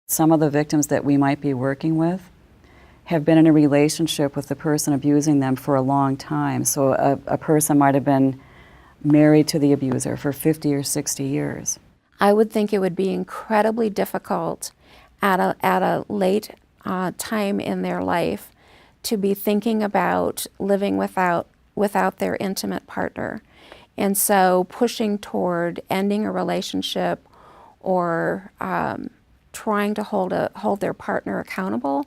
Some of the victims that we might be working with have been in a relationship with the person abusing them for a long time. So a person might have been married to the abuser for 50 or 60 years. I would think it would be incredibly difficult at a late time in their life to be thinking about living without their intimate partner. And so pushing toward ending a relationship or trying to hold their partner accountable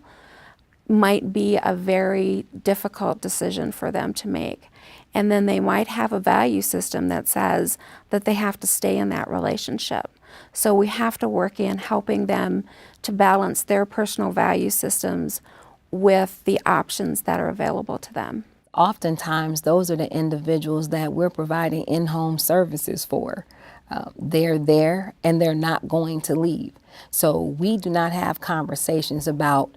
might be a very difficult decision for them to make. And then they might have a value system that says that they have to stay in that relationship. So we have to work in helping them to balance their personal value systems with the options that are available to them. Oftentimes, those are the individuals that we're providing in-home services for. They're there and they're not going to leave. So we do not have conversations about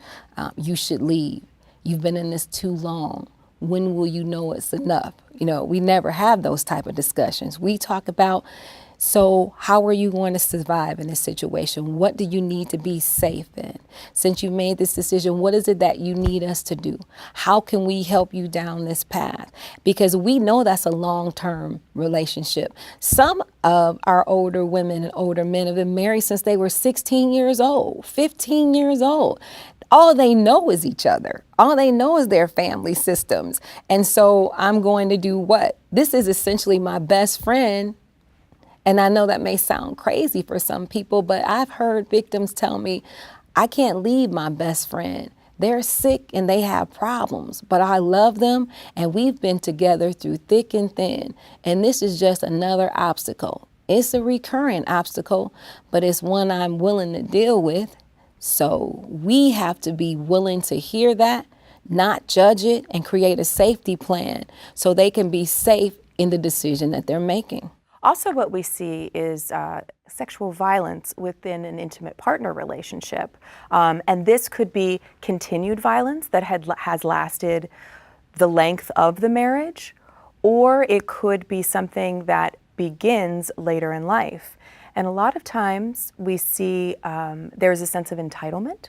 you should leave. You've been in this too long. When will you know it's enough? You know, we never have those type of discussions. We talk about, so how are you going to survive in this situation? What do you need to be safe in? Since you made this decision, what is it that you need us to do? How can we help you down this path? Because we know that's a long-term relationship. Some of our older women and older men have been married since they were 16 years old, 15 years old. All they know is each other. All they know is their family systems. And so I'm going to do what? This is essentially my best friend. And I know that may sound crazy for some people, but I've heard victims tell me, I can't leave my best friend. They're sick and they have problems, but I love them and we've been together through thick and thin. And this is just another obstacle. It's a recurring obstacle, but it's one I'm willing to deal with. So we have to be willing to hear that, not judge it, and create a safety plan so they can be safe in the decision that they're making. Also, what we see is sexual violence within an intimate partner relationship. And this could be continued violence that has lasted the length of the marriage, or it could be something that begins later in life. And a lot of times we see there's a sense of entitlement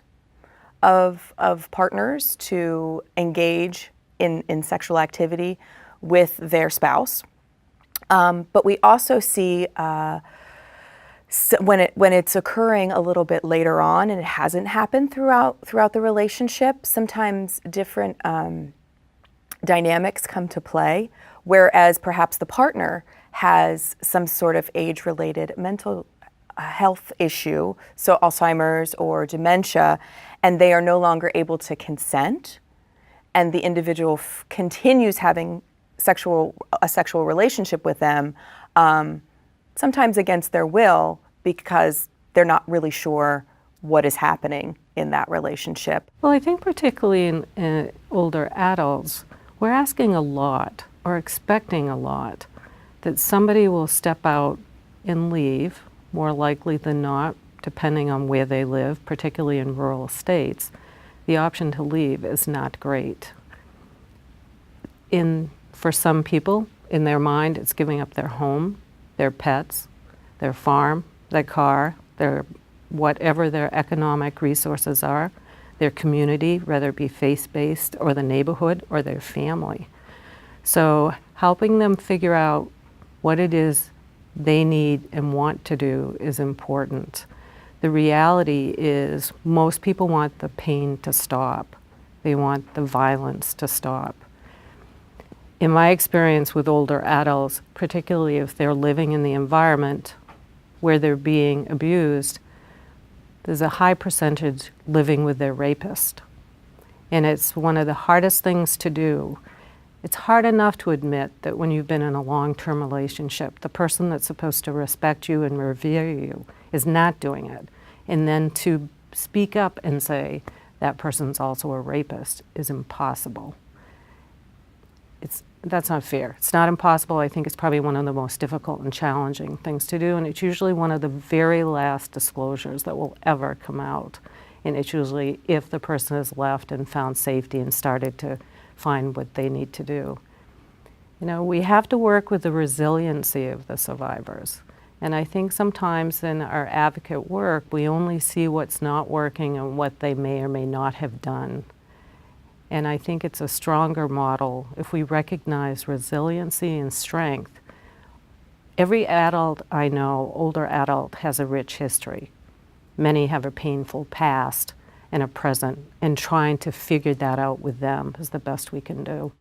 of partners to engage in sexual activity with their spouse. But we also see when it's occurring a little bit later on and it hasn't happened throughout the relationship, sometimes different dynamics come to play, whereas perhaps the partner has some sort of age-related mental health issue, so Alzheimer's or dementia, and they are no longer able to consent, and the individual continues having a sexual relationship with them, sometimes against their will, because they're not really sure what is happening in that relationship. Well, I think particularly in older adults, we're asking a lot or expecting a lot, that somebody will step out and leave, more likely than not, depending on where they live, particularly in rural states. The option to leave is not great. For some people, in their mind, it's giving up their home, their pets, their farm, their car, their whatever their economic resources are, their community, whether it be faith-based or the neighborhood or their family. So helping them figure out what it is they need and want to do is important. The reality is most people want the pain to stop. They want the violence to stop. In my experience with older adults, particularly if they're living in the environment where they're being abused, there's a high percentage living with their rapist. And it's one of the hardest things to do. It's hard enough to admit that when you've been in a long-term relationship, the person that's supposed to respect you and revere you is not doing it. And then to speak up and say that person's also a rapist is impossible. That's not fair. It's not impossible. I think it's probably one of the most difficult and challenging things to do, and it's usually one of the very last disclosures that will ever come out. And it's usually if the person has left and found safety and started to find what they need to do. You know, we have to work with the resiliency of the survivors. And I think sometimes in our advocate work, we only see what's not working and what they may or may not have done. And I think it's a stronger model if we recognize resiliency and strength. Every adult I know, older adult, has a rich history. Many have a painful past and a present, and trying to figure that out with them is the best we can do.